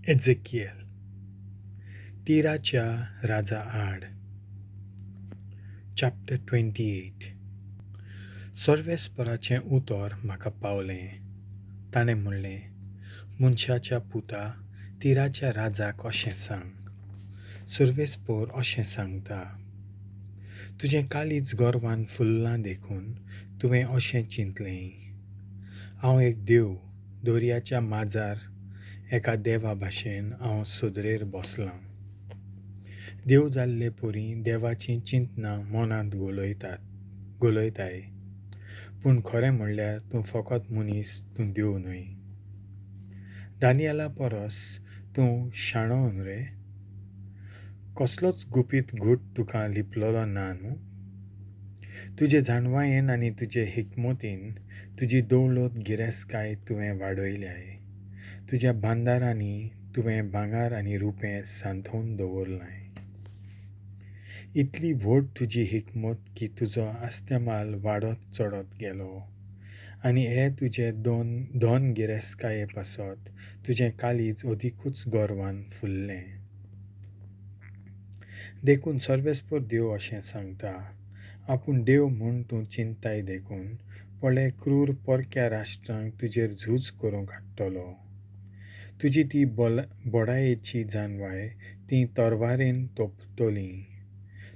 एजेकिएल तिराच्या राजा आड चॅप्टर 28. सोर्वेस्पोराचें उतर म्हाका पावलें. ताणें म्हणलें, मनशाच्या पुता तिराच्या राजाक अशें सांग. सोर्वेस्पोर अशें सांगता, तुजें काळीज गोरवान फुल्लां देखून तुवें अशें चिंतलें, हांव एक देव दर्याच्या माजार एका देवा भाशेन हांव सदरेर बसलां. देव जाल्ले परी देवाचीं चिंतनां मनांत घोलयताय, पूण खरें म्हणल्यार तूं फकत मनीस, तूं देव न्हय. दानियेला परस तूं शाणो न्हू रे? कसलोच गुपीत घूट तुका लिपलोलो ना न्हू? तुजे जाणवायेन आनी तुजे हिकमतीन तुजी दौलत गिरेस्तकाय तुवें वाडयल्याय. तुज्या भांडारांनी तुवें भांगार आनी रुपें सांठोवन दवरलाय. इतली व्हड तुजी हिकमत की तुजो आस्तेमाल वाडत चडत गेलो, आनी हे तुजे धन गिरेस्तकाये पासत तुजें काळीज अदिकूच गोरवान फुल्लें. देखून सर्वेस्पर देव अशें सांगता, आपूण देव म्हूण तूं चिंताय देखून पळय क्रूर परक्या राष्ट्रांक तुजेर झूज करूंक हाडटलो. तुजी ती बोडायेची जानवाय ती तरवारेन तोपतली.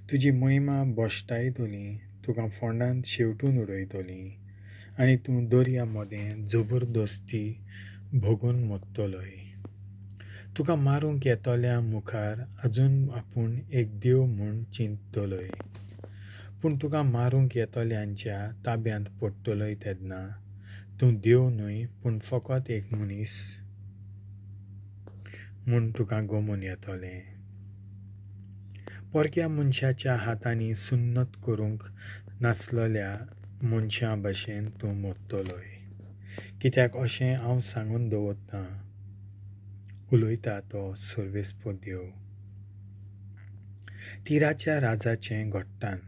तुजी महोima बोश्टायतली, तुका फोंडांत शेवटून उडयतली, आनी तूं दर्या मदें जबरदस्ती भोगून मरतलोय. तुका मारूंक येतोल्या मुखार आजून आपूण एक देव म्हूण चिंततलोय, पूण तुका मारूंक येतोल्यांच्या ताब्यांत पडटलोय तेन्ना तूं देव न्हय पूण फकत एक मनीस म्हूण तुका गमून येतोलें. परक्या मनशाच्या हातांनी सुन्नत करूंक नासलोल्या मनशा भाशेन तूं मरतलोय. कित्याक अशें हांव सांगून दवरतां, उलयता तो सोर्वेस्पर देव. तिराच्या राजाचें घोट्टान.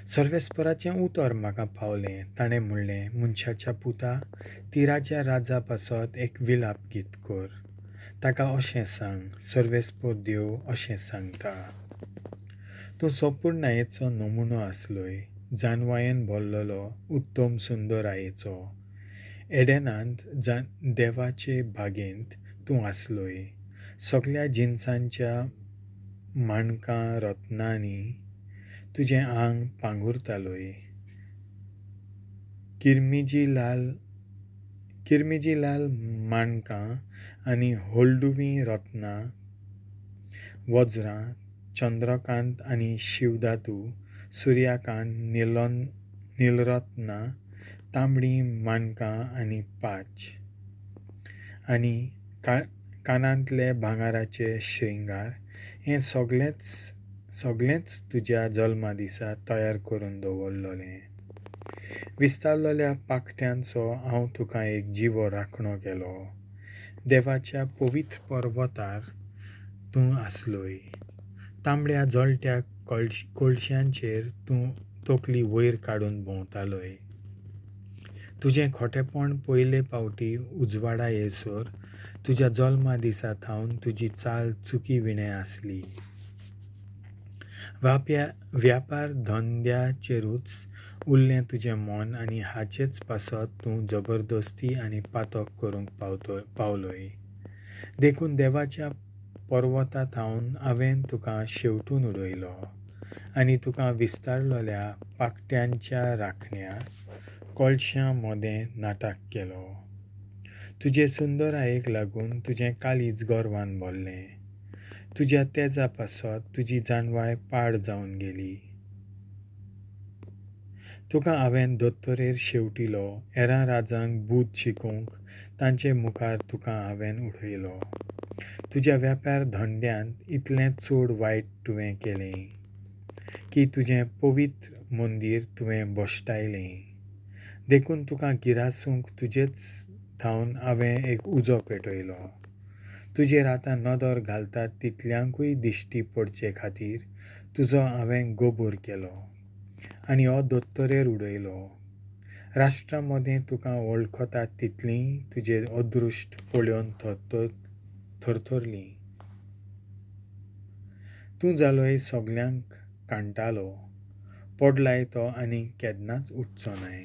सोर्वेस्पोराचें उतर म्हाका पावलें. ताणें म्हणलें, मनशाच्या पुता तिराच्या राजा पासत एक विलाप गीत कर. ताका अशें सांग, सोर्वेस्पर देव अशें सांगता, तूं संपूर्णायेचो नमुनो आसलोय, जानवायेन भरलोलो उत्तम सुंदरायेचो. एडेनांत देवाचे बागेंत तूं आसलोय. सगळ्या जिन्सांच्या माणकां रत्नांनी तुजें आंग पांगुरतालोय. किरमिजी लाल माणकां आनी हळडुवीं रत्नां, वज्रां, चंद्रकांत आनी शिवधातू, सूर्यकांत, नीलरत्नां, तांबडी माणकां आनी पांच, आनी कानांतले भांगाराचे श्रृंगार, हें सगळेंच तुज्या जल्मा दिसा तयार करून दवरलोलें. विस्तारलोल्या पाखट्यांचो हांव तुका एक जिवो राखणो केलो. देवाच्या पवित्र पर्वतार तूं आसलोय. तांबड्या जळट्या कोळश्यांचेर तूं तकली वयर काडून भोंवतालोय. तुजें खोटेपण पयले फावटी उजवाडा येयसर तुज्या जल्मा दिसा थावन तुजी चाल चुकी विणे आसली. व्यापार धंद्याचेरूच उरलें तुजें मन, आनी हाचेच पासत तूं जबरदस्ती आनी पातक करूंक पावलोय. देखून देवाच्या पर्वता थावन हांवें तुका शेवटून उडयलो, आनी तुका विस्तारलोल्या पाखट्यांच्या राखण्या कोळश्यां मदें नाटाक केलो. तुजे सुंदरायेक लागून तुजें काळीज गोरवान भरलें. तुज्या तेजा पासत तुजी जानवाय पाड जावन गेली. तुका हांवें दोत्तोरेर शेवटिलो. हेरां राजांक बूद शिकोवंक तांचे मुखार तुका हांवें उडयलो. तुज्या व्यापार धंद्यांत इतलें चड वायट तुवें केलें की तुजें पवित्र मंदीर तुवें बोश्टायलें. देखून तुका गिरासूंक तुजेच थावन हांवें एक उजो पेटयलो. तुजेर आतां नदर घालतात तितल्यांकूय दिश्टी पडचे खातीर तुजो हांवें गोबूर केलो, आनी हो दोत्तोरेर उडयलो. राष्ट्रां मदें तुका वळखतात तितलीं तुजें अदृश्ट पळोवन थरथरली. तूं जालोय सगल्यांक कांटालो, पडलाय तो आनी केन्नाच उठचो नाय.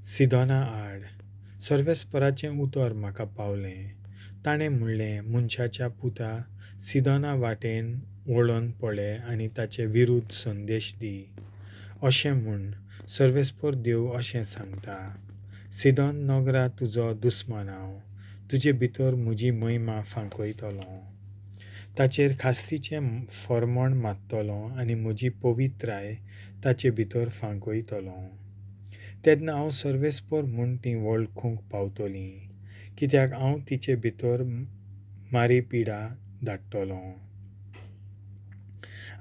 सिदोना आड सोर्वेस्पोराचें उतर म्हाका पावलें. ताणें म्हणलें, मनशाच्या पुता, सिदोना वाटेन वळोन पळय आनी ताचे विरुद्ध संदेश दी. अशें म्हूण सोर्वेस्पोर देव अशें सांगता, सिदोन नोग्रा तुजो दुस्मान हांव, तुजे भितर म्हजी महोima fankoitolom. ताचेर खास्तीचें formonn martolom आनी म्हजी पवित्राय ताचे भितर fankoitolom. तेन्ना हांव सोर्वेस्पोर म्हूण ती वळखूंक पावतलीं, कित्याक हांव तिचे भितर mari-pidda धाडटलों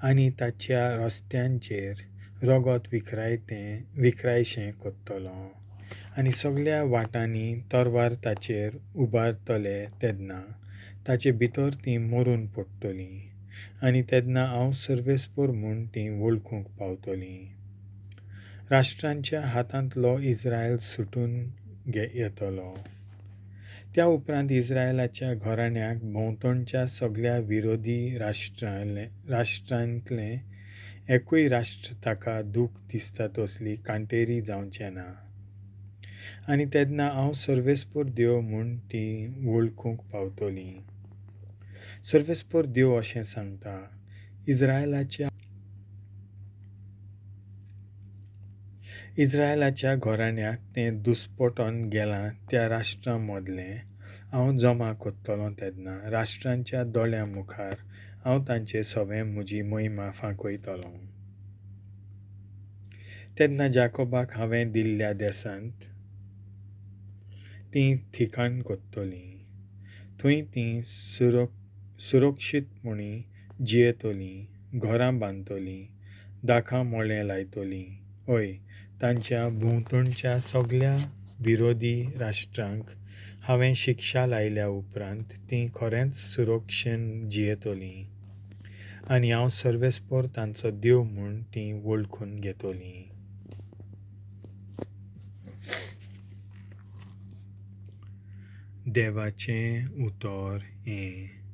आनी ताच्या रस्त्यांचेर रगत vikrai-xem कोत्तलों आनी सगळ्या वाटांनी तरवार ताचेर उबारतले तेन्ना ताचे भितर ती मरून पडटलीं आनी तेन्ना हांव सोर्वेस्पोर म्हूण ती वळखूंक पावतलीं. राष्ट्रांच्या हातांतलो इस्रायल सुटून येतलो. त्या उपरांत इस्रायलाच्या घराण्याक भोंवतणच्या सगळ्या विरोधी राष्ट्रांतलें एकूय राष्ट्र ताका दूख दिसता तसली कांटेरी जावचें ना. आनी तेन्ना हांव सोर्वेस्पोर देव म्हूण ती वळखूंक पावतलीं. सोर्वेस्पोर देव अशें सांगता, इस्रायलाच्या घराण्याक तें दुस्पटोन गेलां त्या राष्ट्रां मदलें हांव जमा कोत्तलों तेन्ना राष्ट्रांच्या दोळ्यां मुखार हांव तांचे सवें म्हजी महोima fankoitolom. तेन्ना जाकोबाक हांवें दिल्ल्या देसांत तीं ठिकाण कोत्तलीं. थंय तीं सुरक्षीतपणी जियेतलीं, घरां बांदतलीं, दाखां मोळें लायतलीं. हय, तांच्या भोंवतणच्या सगळ्या विरोधी राष्ट्रांक हांवें शिक्षा लायल्या उपरांत तीं खरेंच सुरक्षेन जियेतलीं आनी हांव सोर्वेस्पोर तांचो देव म्हूण तीं वळखून घेतलीं. देवाचें उतर हें